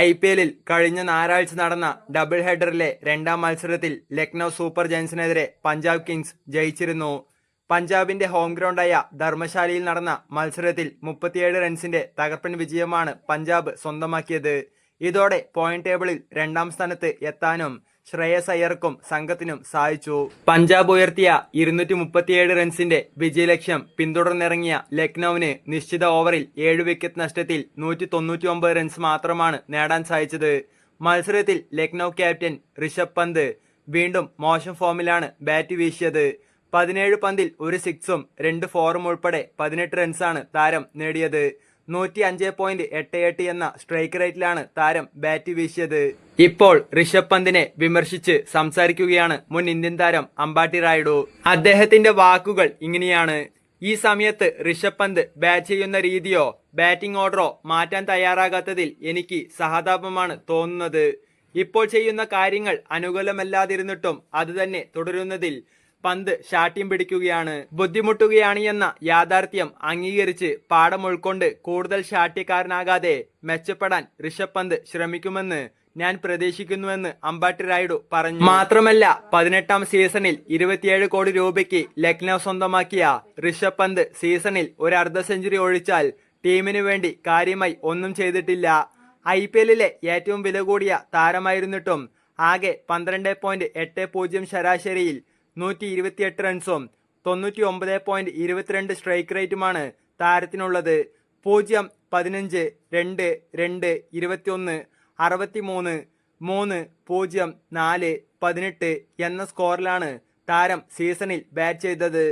IPL കഴിഞ്ഞ ഞായറാഴ്ച നടന്ന ഡബിൾ ഹെഡറിലെ രണ്ടാം മത്സരത്തിൽ ലക്നൗ സൂപ്പർ ജയൻസിനെതിരെ പഞ്ചാബ് കിങ്സ് ജയിച്ചിരുന്നു. പഞ്ചാബിന്റെ ഹോം ഗ്രൗണ്ടായ ധർമ്മശാലയിൽ നടന്ന മത്സരത്തിൽ 37 റൺസിന്റെ തകർപ്പൻ വിജയമാണ് പഞ്ചാബ് സ്വന്തമാക്കിയത്. ഇതോടെ പോയിന്റ് ടേബിളിൽ രണ്ടാം സ്ഥാനത്ത് എത്താനും ശ്രേയസ് അയ്യർക്കും സംഘത്തിനും സാധിച്ചു. പഞ്ചാബ് ഉയർത്തിയ 237 റൺസിന്റെ വിജയലക്ഷ്യം പിന്തുടർന്നിറങ്ങിയ ലക്നൌവിന് നിശ്ചിത ഓവറിൽ 7 വിക്കറ്റ് നഷ്ടത്തിൽ 199 റൺസ് മാത്രമാണ് നേടാൻ സാധിച്ചത്. മത്സരത്തിൽ ലക്നൌ ക്യാപ്റ്റൻ ഋഷഭ് പന്ത് വീണ്ടും മോശം ഫോമിലാണ് ബാറ്റ് വീശിയത്. 17 പന്തിൽ ഒരു സിക്സും 2 ഫോറും ഉൾപ്പെടെ 18 റൺസാണ് താരം നേടിയത്. 105.88 എന്ന സ്ട്രൈക്ക് റേറ്റിലാണ് താരം ബാറ്റ് വീശിയത്. ഇപ്പോൾ ഋഷഭ് പന്തിനെ വിമർശിച്ച് സംസാരിക്കുകയാണ് മുൻ ഇന്ത്യൻ താരം അമ്പാട്ടി റായുഡു. അദ്ദേഹത്തിന്റെ വാക്കുകൾ ഇങ്ങനെയാണ്: ഈ സമയത്ത് ഋഷഭ് പന്ത് ബാറ്റ് ചെയ്യുന്ന രീതിയോ ബാറ്റിംഗ് ഓർഡറോ മാറ്റാൻ തയ്യാറാകാത്തതിൽ എനിക്ക് സഹതാപമാണ് തോന്നുന്നത്. ഇപ്പോൾ ചെയ്യുന്ന കാര്യങ്ങൾ അനുകൂലമല്ലാതിരുന്നിട്ടും അതുതന്നെ തുടരുന്നതിൽ പന്ത് ശാഠ്യം പിടിക്കുകയാണ്. ബുദ്ധിമുട്ടുകയാണ് എന്ന യാഥാർത്ഥ്യം അംഗീകരിച്ച് പാഠം ഉൾക്കൊണ്ട് കൂടുതൽ ശാഠ്യക്കാരനാകാതെ മെച്ചപ്പെടാൻ ഋഷഭ് പന്ത് ശ്രമിക്കുമെന്ന് ഞാൻ പ്രതീക്ഷിക്കുന്നുവെന്ന് അമ്പാട്ടി റായുഡു പറഞ്ഞു. മാത്രമല്ല, 18ാം സീസണിൽ 27 കോടി രൂപയ്ക്ക് ലക്നൌ സ്വന്തമാക്കിയ ഋഷഭ് പന്ത് സീസണിൽ ഒരു അർദ്ധ സെഞ്ചുറി ഒഴിച്ചാൽ ടീമിനു വേണ്ടി കാര്യമായി ഒന്നും ചെയ്തിട്ടില്ല. IPL ഏറ്റവും വില കൂടിയ താരമായിരുന്നിട്ടും ആകെ 12.80 ശരാശരിയിൽ 128 റൺസും 99.22 സ്ട്രൈക്ക് റേറ്റുമാണ് താരത്തിനുള്ളത്. 0, 15, 2, 2, 21, 63, 3, 0, 4, 18 എന്ന സ്കോറിലാണ് താരം സീസണിൽ ബാറ്റ് ചെയ്തത്.